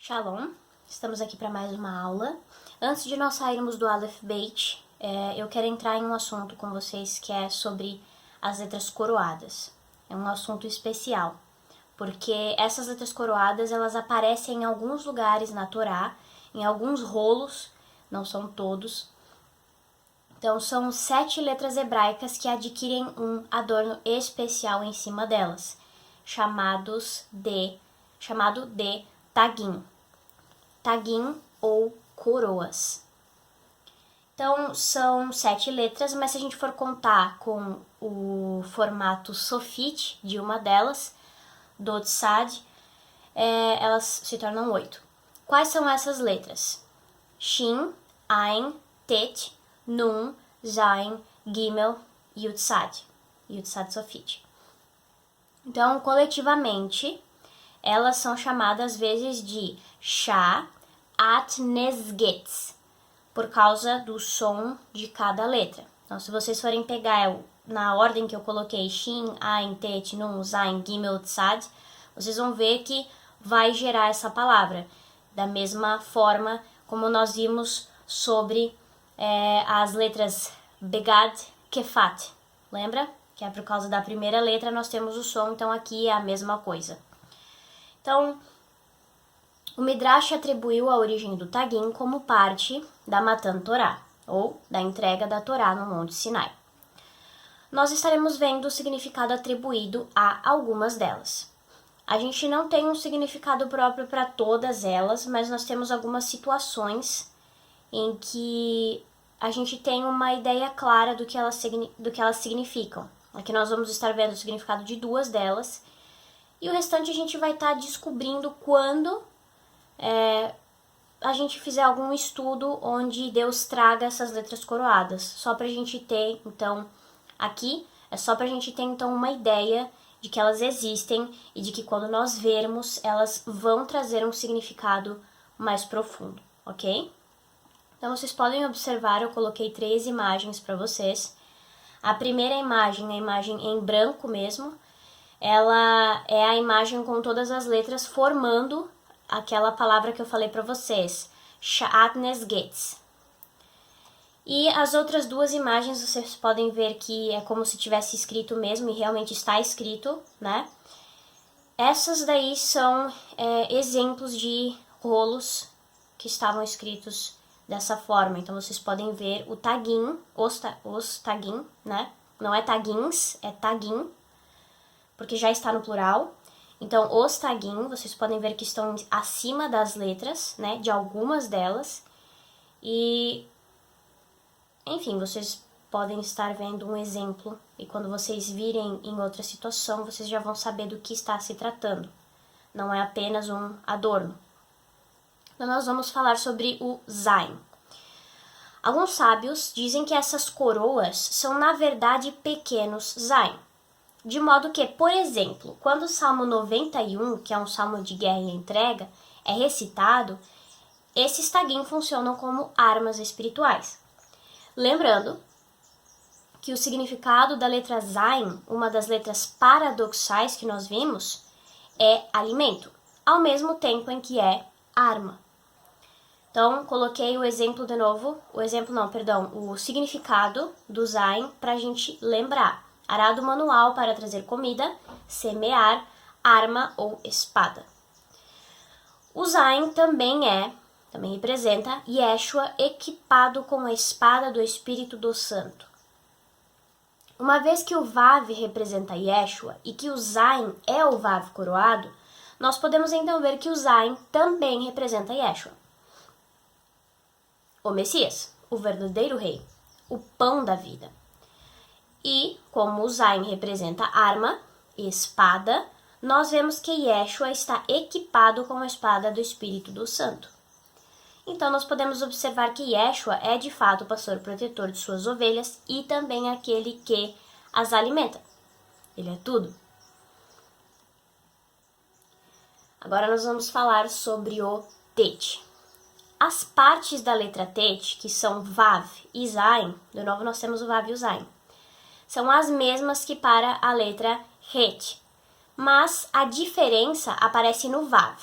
Shalom, estamos aqui para mais uma aula. Antes de nós sairmos do Aleph Beit, eu quero entrar em um assunto com vocês que é sobre as letras coroadas. É um assunto especial, porque essas letras coroadas elas aparecem em alguns lugares na Torá, em alguns rolos, não são todos. Então são 7 letras hebraicas que adquirem um adorno especial em cima delas, chamado de tagim. Tagim ou coroas. Então, são 7 letras, mas se a gente for contar com o formato sofite de uma delas, do tzad, elas se tornam 8. Quais são essas letras? Shin, Ain, Tet, Nun, Zain, Gimel e Yutzad. Yutzad sofite. Então, coletivamente, elas são chamadas às vezes de Shah Atnesgetz, por causa do som de cada letra. Então, se vocês forem pegar na ordem que eu coloquei, Shin, Ain, Tet, Nun, Zain, Gimel, Tzad, vocês vão ver que vai gerar essa palavra, da mesma forma como nós vimos sobre as letras Begad, Kefat. Lembra? Que é por causa da primeira letra nós temos o som, então aqui é a mesma coisa. Então, o Midrash atribuiu a origem do Tagim como parte da Matan Torá, ou da entrega da Torá no Monte Sinai. Nós estaremos vendo o significado atribuído a algumas delas. A gente não tem um significado próprio para todas elas, mas nós temos algumas situações em que a gente tem uma ideia clara do que elas significam. Aqui nós vamos estar vendo o significado de 2 delas, e o restante a gente vai estar descobrindo quando a gente fizer algum estudo onde Deus traga essas letras coroadas. Só pra gente ter, então, aqui, é só pra gente ter, então, uma ideia de que elas existem e de que quando nós vermos, elas vão trazer um significado mais profundo, ok? Então, vocês podem observar, eu coloquei 3 imagens para vocês. A primeira imagem é a imagem em branco mesmo. Ela é a imagem com todas as letras formando aquela palavra que eu falei para vocês, Sha'atnesgetz. E as outras 2 imagens vocês podem ver que é como se tivesse escrito mesmo, e realmente está escrito, né? Essas daí são exemplos de rolos que estavam escritos dessa forma. Então vocês podem ver o tagim, os tagim, né? Não é taguins, é tagim, porque já está no plural. Então, os tagim, vocês podem ver que estão acima das letras, né, de algumas delas. E, enfim, vocês podem estar vendo um exemplo, e quando vocês virem em outra situação, vocês já vão saber do que está se tratando. Não é apenas um adorno. Então, nós vamos falar sobre o Zain. Alguns sábios dizem que essas coroas são, na verdade, pequenos Zain. De modo que, por exemplo, quando o Salmo 91, que é um salmo de guerra e entrega, é recitado, esses tagim funcionam como armas espirituais. Lembrando que o significado da letra Zain, uma das letras paradoxais que nós vimos, é alimento, ao mesmo tempo em que é arma. Então, coloquei o exemplo de novo, o significado do Zain para a gente lembrar. Arado manual para trazer comida, semear, arma ou espada. O Zain também representa Yeshua equipado com a espada do Espírito do Santo. Uma vez que o Vav representa Yeshua e que o Zain é o Vav coroado, nós podemos então ver que o Zain também representa Yeshua, o Messias, o verdadeiro rei, o pão da vida. E, como o Zain representa arma e espada, nós vemos que Yeshua está equipado com a espada do Espírito do Santo. Então, nós podemos observar que Yeshua é, de fato, o pastor protetor de suas ovelhas e também aquele que as alimenta. Ele é tudo. Agora, nós vamos falar sobre o Tet. As partes da letra Tet, que são Vav e Zain, de novo nós temos o Vav e o Zain, são as mesmas que para a letra Het, mas a diferença aparece no Vav.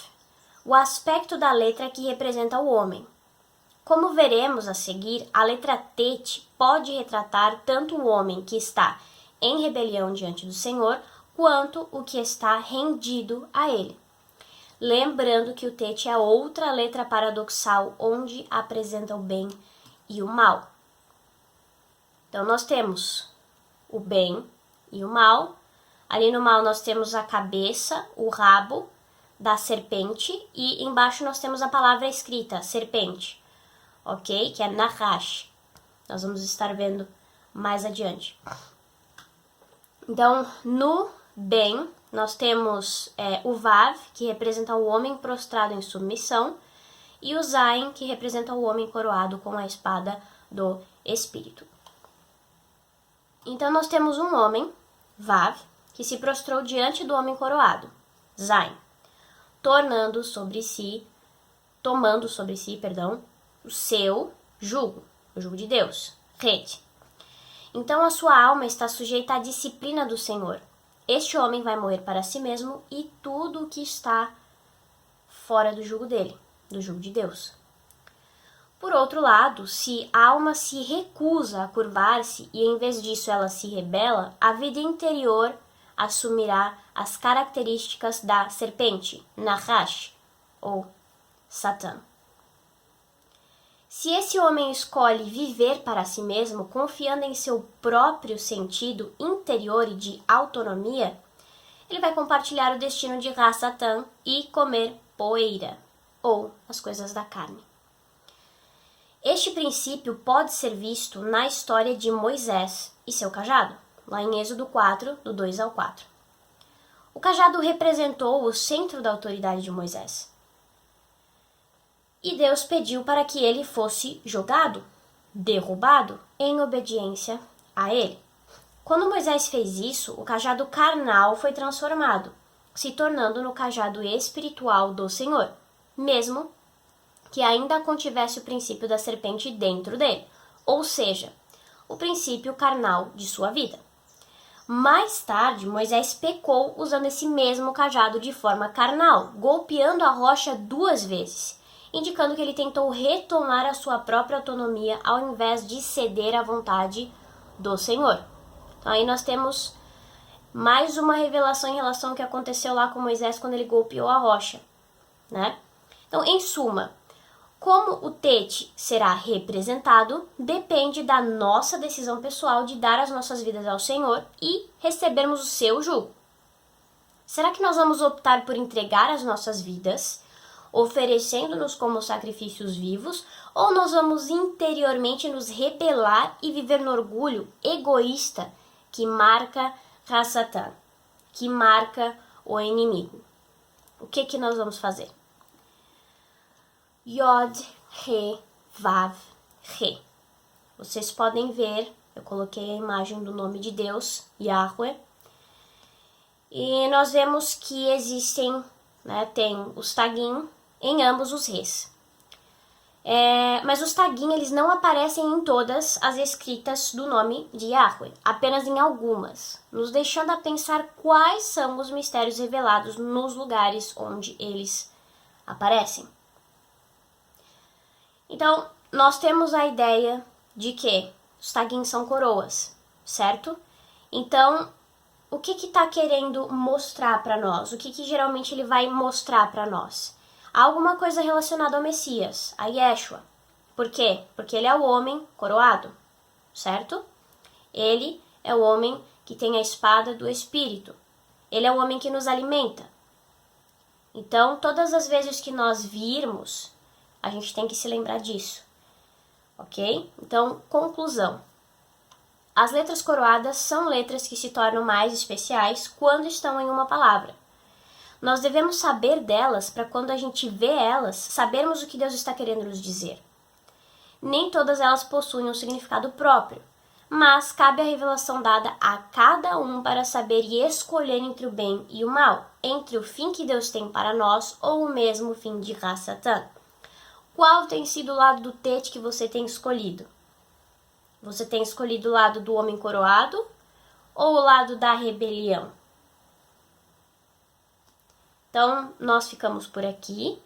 o aspecto da letra que representa o homem. Como veremos a seguir, a letra Tet pode retratar tanto o homem que está em rebelião diante do Senhor, quanto o que está rendido a ele. Lembrando que o Tet é outra letra paradoxal, onde apresenta o bem e o mal. Então, nós temos o bem e o mal. Ali no mal nós temos a cabeça, o rabo da serpente, e embaixo nós temos a palavra escrita, serpente, ok? Que é Nahash. Nós vamos estar vendo mais adiante. Então, no bem, nós temos o Vav, que representa o homem prostrado em submissão, e o Zain, que representa o homem coroado com a espada do Espírito. Então, nós temos um homem, Vav, que se prostrou diante do homem coroado, Zain, tomando sobre si, o seu jugo, o jugo de Deus, Ret. Então, a sua alma está sujeita à disciplina do Senhor. Este homem vai morrer para si mesmo e tudo o que está fora do jugo dele, do jugo de Deus. Por outro lado, se a alma se recusa a curvar-se e em vez disso ela se rebela, a vida interior assumirá as características da serpente, Nahash, ou Satã. Se esse homem escolhe viver para si mesmo, confiando em seu próprio sentido interior e de autonomia, ele vai compartilhar o destino de Ra-Satã e comer poeira, ou as coisas da carne. Este princípio pode ser visto na história de Moisés e seu cajado, lá em Êxodo 4, do 2 ao 4. O cajado representou o centro da autoridade de Moisés. E Deus pediu para que ele fosse jogado, derrubado, em obediência a ele. Quando Moisés fez isso, o cajado carnal foi transformado, se tornando no cajado espiritual do Senhor, mesmo que ainda contivesse o princípio da serpente dentro dele, ou seja, o princípio carnal de sua vida. Mais tarde, Moisés pecou usando esse mesmo cajado de forma carnal, golpeando a rocha 2 vezes, indicando que ele tentou retomar a sua própria autonomia ao invés de ceder à vontade do Senhor. Então aí nós temos mais uma revelação em relação ao que aconteceu lá com Moisés quando ele golpeou a rocha, né? Então, em suma, como o Tet será representado depende da nossa decisão pessoal de dar as nossas vidas ao Senhor e recebermos o seu jugo. Será que nós vamos optar por entregar as nossas vidas, oferecendo-nos como sacrifícios vivos, ou nós vamos interiormente nos rebelar e viver no orgulho egoísta que marca Ra-Satã, que marca o inimigo? O que nós vamos fazer? Yod, Re, Vav, Re. Vocês podem ver, eu coloquei a imagem do nome de Deus, Yahweh, e nós vemos que existem, tem os tagim em ambos os Res. Mas os tagim, eles não aparecem em todas as escritas do nome de Yahweh, apenas em algumas, nos deixando a pensar quais são os mistérios revelados nos lugares onde eles aparecem. Então, nós temos a ideia de que os tagim são coroas, certo? Então, o que está querendo mostrar para nós? O que geralmente ele vai mostrar para nós? Alguma coisa relacionada ao Messias, a Yeshua. Por quê? Porque ele é o homem coroado, certo? Ele é o homem que tem a espada do Espírito. Ele é o homem que nos alimenta. Então, todas as vezes que nós virmos, a gente tem que se lembrar disso, ok? Então, conclusão. As letras coroadas são letras que se tornam mais especiais quando estão em uma palavra. Nós devemos saber delas para quando a gente vê elas, sabermos o que Deus está querendo nos dizer. Nem todas elas possuem um significado próprio, mas cabe a revelação dada a cada um para saber e escolher entre o bem e o mal, entre o fim que Deus tem para nós ou o mesmo fim de Ra-Satã. Qual tem sido o lado do Tet que você tem escolhido? Você tem escolhido o lado do homem coroado ou o lado da rebelião? Então, nós ficamos por aqui.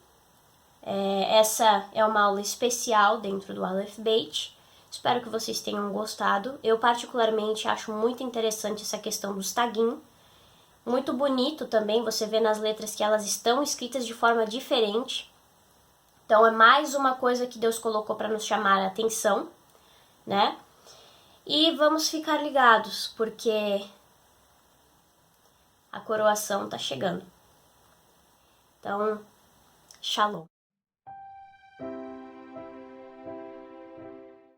Essa é uma aula especial dentro do Aleph Bet. Espero que vocês tenham gostado. Eu particularmente acho muito interessante essa questão dos tagim. Muito bonito também você vê nas letras que elas estão escritas de forma diferente. Então é mais uma coisa que Deus colocou para nos chamar a atenção, né? E vamos ficar ligados, porque a coroação tá chegando. Então, shalom.